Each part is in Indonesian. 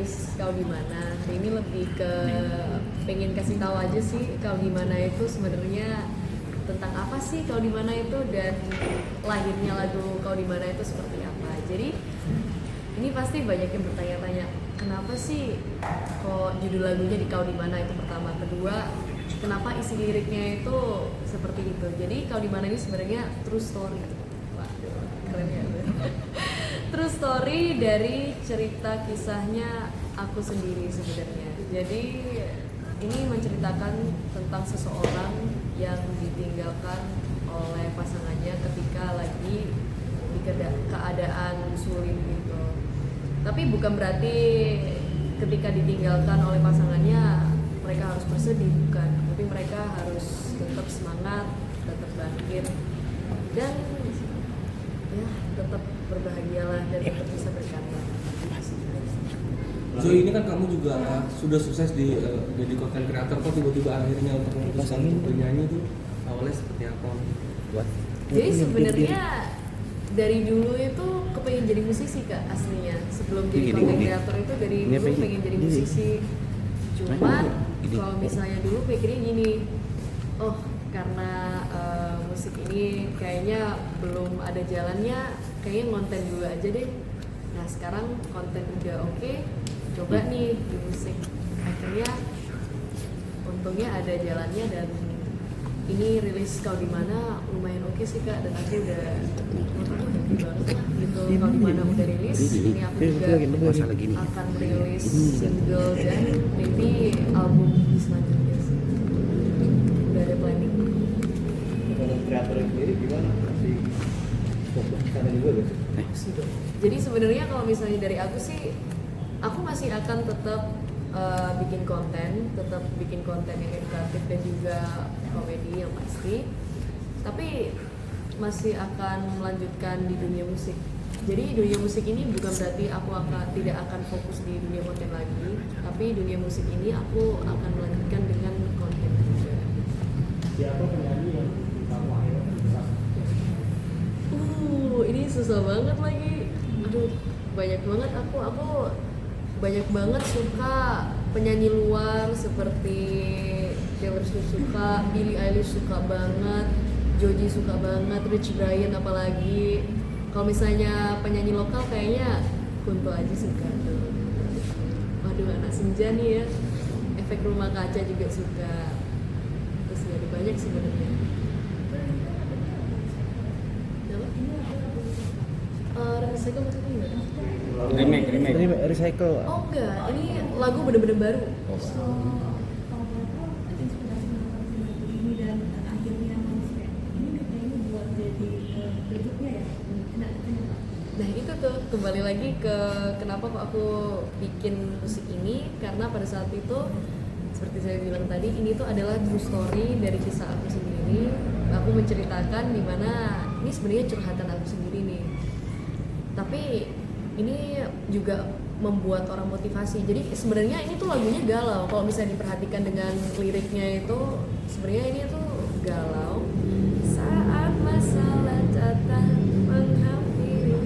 rilis Kau di Mana. Ini lebih ke pengen kasih tahu aja sih Kau di Mana itu sebenarnya tentang apa sih Kau di Mana itu, dan lahirnya lagu Kau di Mana itu seperti apa. Jadi ini pasti banyak yang bertanya-tanya, kenapa sih kok judul lagunya di Kau di Mana, itu pertama. Kedua, kenapa isi liriknya itu seperti itu. Jadi Kau di Mana ini sebenarnya true story. Waduh, keren ya. True story dari cerita kisahnya aku sendiri sebenarnya. Jadi ini menceritakan tentang seseorang yang ditinggalkan oleh pasangannya ketika lagi di keadaan sulit gitu. Tapi bukan berarti ketika ditinggalkan oleh pasangannya mereka harus bersedih, bukan. Tapi mereka harus tetap semangat, tetap bangkit, dan ya tetap berbahagialah dan tetap bisa berkarya. So ini kan kamu juga sudah sukses di jadi content creator, kok tiba-tiba akhirnya untuk memutuskan untuk bernyanyi itu awalnya seperti apa? Jadi sebenarnya dari dulu itu kepengen jadi musisi Kak, aslinya. Sebelum jadi content creator itu dari dulu pengen jadi musisi. Cuman kalau misalnya dulu pikirnya gini, oh karena musik ini kayaknya belum ada jalannya, kayaknya konten dulu aja deh. Nah sekarang konten udah oke, coba nih di musik. Akhirnya untungnya ada jalannya, dan ini rilis Kau di Mana lumayan oke sih Kak, dan aku udah happy banget lah gitu. Kau di Mana udah rilis, ini aku juga akan rilis single dan maybe album di selanjutnya sih. Udah ada planning. Untuk kreator sendiri gimana? Masih fokus ke sana juga gitu? Jadi sebenarnya kalau misalnya dari aku sih, aku masih akan tetap bikin konten yang edukatif dan juga komedi yang pasti. Tapi masih akan melanjutkan di dunia musik. Jadi dunia musik ini bukan berarti aku tidak akan fokus di dunia konten lagi, tapi dunia musik ini aku akan melanjutkan dengan konten juga. Siapa penyanyi yang kamu akhirnya bisa? Ini susah banget lagi. Aduh, banyak banget aku banyak banget suka penyanyi luar seperti Taylor Swift suka, Billie Eilish suka banget, Joji suka banget, Rich Brian apalagi. Kalau misalnya penyanyi lokal kayaknya Kunto Aji suka tuh. Waduh, anak senja nih ya. Efek Rumah Kaca juga suka. Terus ada banyak sebenarnya. Recycle maksudnya gimana? Remake. Recycle. Oh enggak, ini lagu bener-bener baru. Nah itu tuh kembali lagi ke kenapa kok aku bikin musik ini, karena pada saat itu seperti saya bilang tadi, ini tuh adalah true story dari kisah aku sendiri. Aku menceritakan dimana ini sebenarnya curhatan aku sendiri nih, tapi ini juga membuat orang motivasi. Jadi sebenarnya ini tuh lagunya galau. Kalau misalnya diperhatikan dengan liriknya itu, sebenarnya ini tuh galau. Saat masalah datang menghampiri,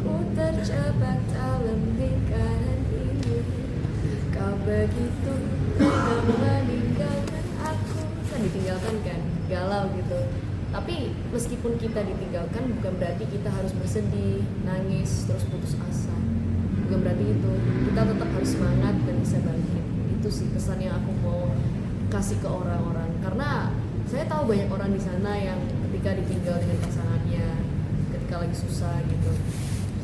ku terjebak dalam lingkaran ini. Kau begitu tega meninggalkan aku. Kan ditinggalkan kan, galau gitu. Tapi meskipun kita ditinggalkan, bukan berarti kita harus bersedih, nangis, terus putus asa. Bukan berarti itu. Kita tetap harus semangat dan bisa bangkit. Itu sih pesan yang aku mau kasih ke orang-orang. Karena saya tahu banyak orang di sana yang ketika ditinggal dengan pasangannya, ketika lagi susah gitu,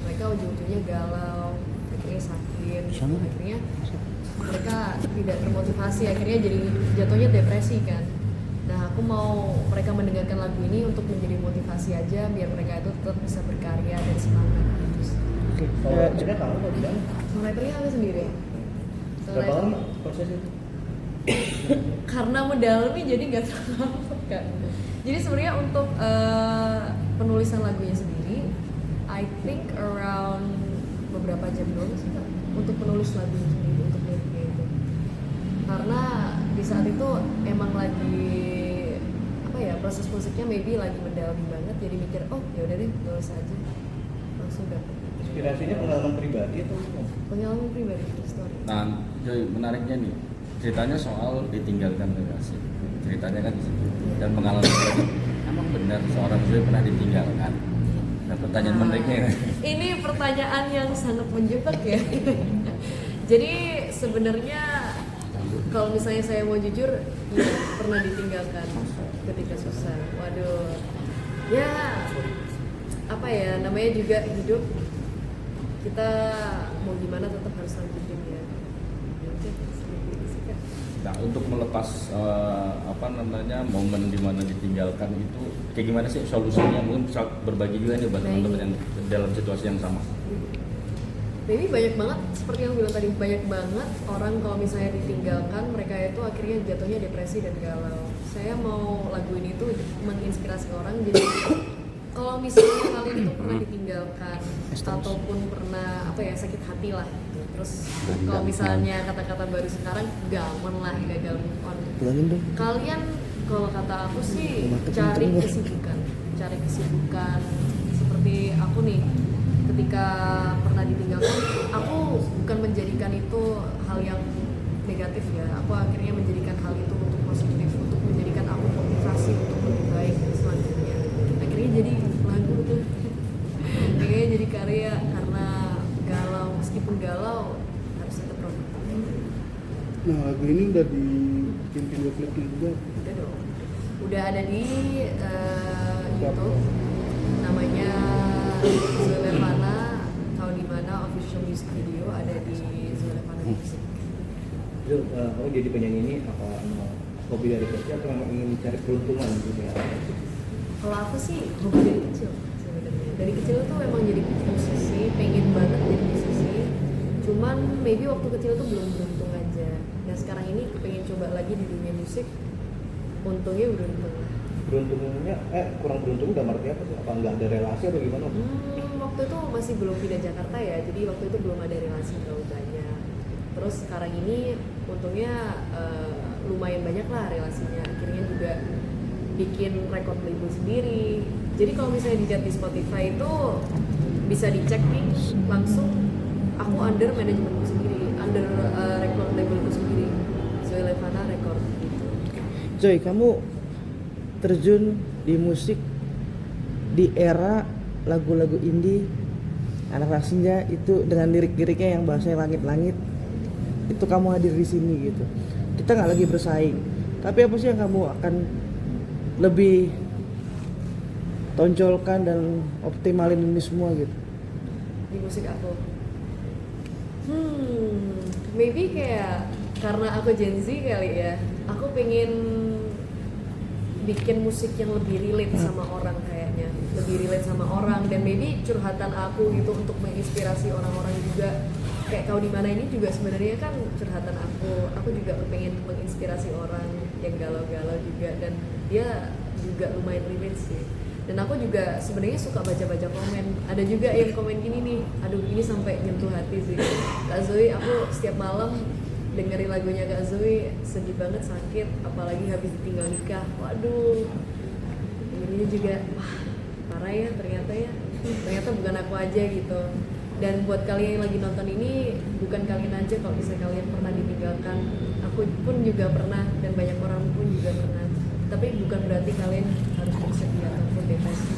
mereka ujung-ujungnya galau, akhirnya sakit, gitu. Akhirnya mereka tidak termotivasi, akhirnya jadi jatuhnya depresi kan. Nah, aku mau mereka mendengarkan lagu ini untuk menjadi motivasi aja, biar mereka itu tetap bisa berkarya dan semangat. Oke. Kalau akhirnya kamu kok bilang? Songwriternya aku sendiri. Berapa lama proses itu? Karena mendalami jadi nggak terlalu lama kan. Jadi sebenarnya untuk penulisan lagunya sendiri, I think around beberapa jam doang sih Kak, untuk penulis lagunya sendiri, untuk liriknya itu. Karena di saat itu emang lagi proses musiknya maybe lagi mendalami banget, jadi mikir oh ya udah deh nulis aja, langsung dapet. Inspirasinya pengalaman pribadi atau Pengalaman pribadi, story. Nah, Joy, menariknya nih, ceritanya soal ditinggalkan kekasih. Ceritanya kan di situ. Dan pengalaman pribadi, emang benar seorang Joy pernah ditinggalkan? Nah, pertanyaan menariknya. Ini pertanyaan yang sangat menjebak ya. Jadi sebenarnya kalau misalnya saya mau jujur, ya pernah ditinggalkan ketika susah. Waduh, ya apa ya, namanya juga hidup, kita mau gimana tetap harus lanjutin ya. Ya udah, seperti itu sih, Kak. Nah, untuk melepas momen dimana ditinggalkan itu kayak gimana sih solusinya? Mungkin bisa berbagi juga nih buat teman-teman yang dalam situasi yang sama. Baby banyak banget, seperti yang bilang tadi, banyak banget orang kalau misalnya ditinggalkan, mereka itu akhirnya jatuhnya depresi dan galau. Saya mau lagu ini tuh menginspirasi orang, jadi kalau misalnya kalian itu pernah ditinggalkan ataupun pernah sakit hati lah gitu. Terus kalau misalnya kata-kata baru sekarang gampang lah, gagal move on. Kalian kalau kata aku sih cari kesibukan seperti aku nih. Ketika pernah ditinggalkan, aku bukan menjadikan itu hal yang negatif ya. Aku akhirnya menjadikan hal itu untuk positif, untuk menjadikan aku motivasi untuk lebih baik selanjutnya. Akhirnya jadi lagu tuh, akhirnya jadi karya karena galau. Meskipun galau harus tetap produktif. Nah, lagu ini udah dibikin video klipnya juga. Udah dong, udah ada di YouTube, namanya Zulevana, tahu di mana official music video ada di Zulevana Music. Zul, kamu jadi penyanyi ini apa hobi dari kecil atau memang ingin mencari peruntungan gitu ya? Kalau aku sih hobi dari kecil sebenarnya. Dari kecil tuh emang jadi musisi, pengen banget jadi musisi. Cuman maybe waktu kecil tuh belum beruntung aja. Nah sekarang ini pengen coba lagi di dunia musik. Untungnya beruntung lah. Beruntungnya kurang beruntung udah arti apa sih? Apa nggak ada relasi atau gimana? Waktu itu masih belum pindah Jakarta ya, jadi waktu itu belum ada relasi terlalu banyak. Terus sekarang ini untungnya lumayan banyak lah relasinya. Akhirnya juga bikin record label sendiri. Jadi kalau misalnya dilihat di Spotify itu bisa dicek nih langsung, aku under manajemenku sendiri, under record labelku sendiri, Zulevana Record gitu. Joy, kamu terjun di musik di era lagu-lagu indie anak senja itu dengan lirik-liriknya yang bahasanya langit-langit, itu kamu hadir di sini gitu. Kita nggak lagi bersaing, tapi apa sih yang kamu akan lebih tonjolkan dan optimalin ini semua gitu di musik aku? Maybe kayak karena aku Gen Z kali ya, aku pengen bikin musik yang lebih relate sama orang, kayaknya lebih relate sama orang, dan maybe curhatan aku gitu untuk menginspirasi orang-orang juga. Kayak Kau di Mana ini juga sebenarnya kan curhatan aku juga pengen menginspirasi orang yang galau-galau juga, dan dia juga lumayan relate sih. Dan aku juga sebenarnya suka baca-baca komen. Ada juga yang komen gini nih, aduh ini sampai nyentuh hati sih. Kak Zoe, aku setiap malam dengerin lagunya Kak Zoe, sedih banget, sakit, apalagi habis ditinggal nikah. Waduh, ini juga wah parah ya, ternyata bukan aku aja gitu. Dan buat kalian yang lagi nonton ini, bukan kalian aja kalau misalnya kalian pernah ditinggalkan, aku pun juga pernah, dan banyak orang pun juga pernah. Tapi bukan berarti kalian harus bersedih ataupun depresi.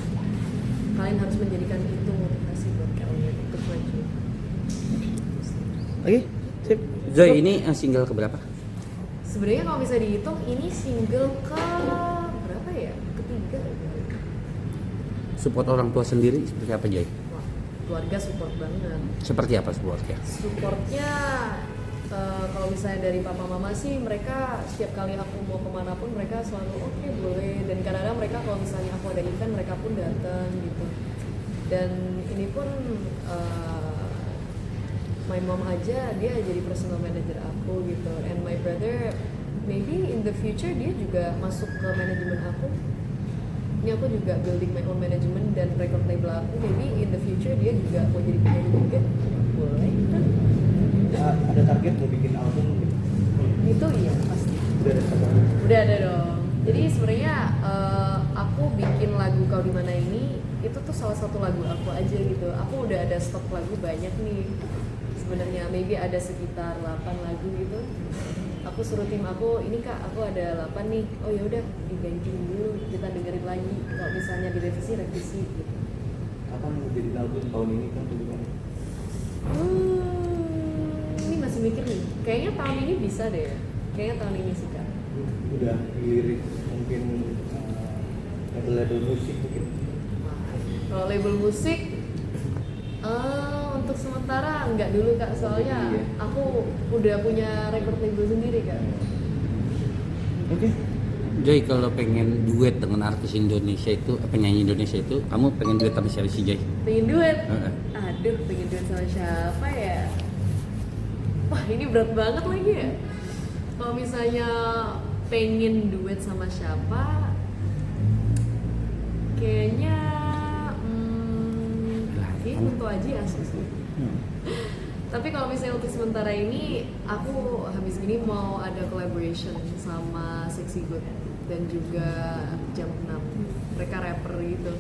Kalian harus menjadikan itu motivasi buat kalian untuk maju. Oke, sip. Zoe, ini single keberapa? Sebenarnya kalau bisa dihitung, ini single ke berapa ya? Ketiga. Support orang tua sendiri seperti apa, Joy? Wah, keluarga support banget. Seperti apa supportnya? Supportnya kalau misalnya dari papa mama sih, mereka setiap kali aku mau kemana pun mereka selalu oke, boleh. Dan kadang-kadang mereka kalau misalnya aku ada event, mereka pun datang gitu. Dan ini pun my mom aja, dia jadi personal manager aku gitu. And my brother maybe in the future dia juga masuk ke manajemen aku. Ini aku juga building my own management dan record label aku. Maybe in the future dia juga mau jadi penyanyi juga, boleh kan? Ada target mau bikin album gitu? Itu iya pasti. Udah ada apa? Udah ada dong. Jadi sebenarnya aku bikin lagu Kau di Mana ini itu tuh salah satu lagu aku aja gitu. Aku udah ada stok lagu banyak nih sebenarnya, maybe ada sekitar 8 lagu gitu. Aku suruh tim aku, ini kak aku ada 8 nih, oh ya udah dibanking dulu, kita dengerin lagi, kalau misalnya direvisi revisi gitu. Apa yang jadi album tahun ini kan tuh gimana? Ini masih mikir nih, kayaknya tahun ini bisa deh ya, kayaknya tahun ini sih kak. Udah lirik mungkin label musik mungkin. Kalau label musik, untuk sementara enggak dulu kak, soalnya Iya. aku udah punya record label sendiri kak. Oke. Joy, kalau pengen duet dengan artis Indonesia itu, penyanyi Indonesia itu, kamu pengen duet sama siapa sih Joy? Pengen duet? Heeh. Aduh, pengen duet sama siapa ya? Wah ini berat banget lagi ya. Kalau misalnya pengen duet sama siapa, kayaknya Kunto Aji asik sih. Tapi kalau misalnya untuk sementara ini, aku habis ini mau ada collaboration sama Sexy Good dan juga Jam 6. Mereka rapper gitu.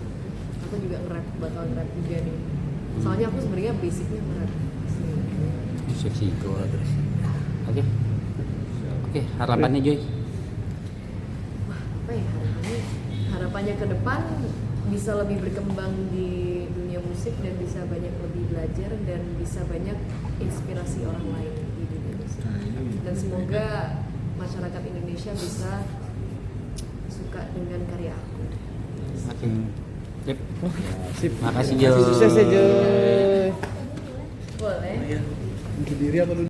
Aku juga nge-rap, bakal nge-rap juga nih. Soalnya aku sebenarnya basicnya nge-rap. Seksi God. Oke. Oke, harapannya Joy. Wah, apa ya harapannya? Harapannya ke depan bisa lebih berkembang di dunia musik dan bisa banyak lebih belajar dan bisa banyak inspirasi orang lain di dunia musik. Dan semoga masyarakat Indonesia bisa suka dengan karya aku. Oke. Sip. Sip. Makasih Joy. Sukses ya Joy. Boleh? Berdiri apa lu?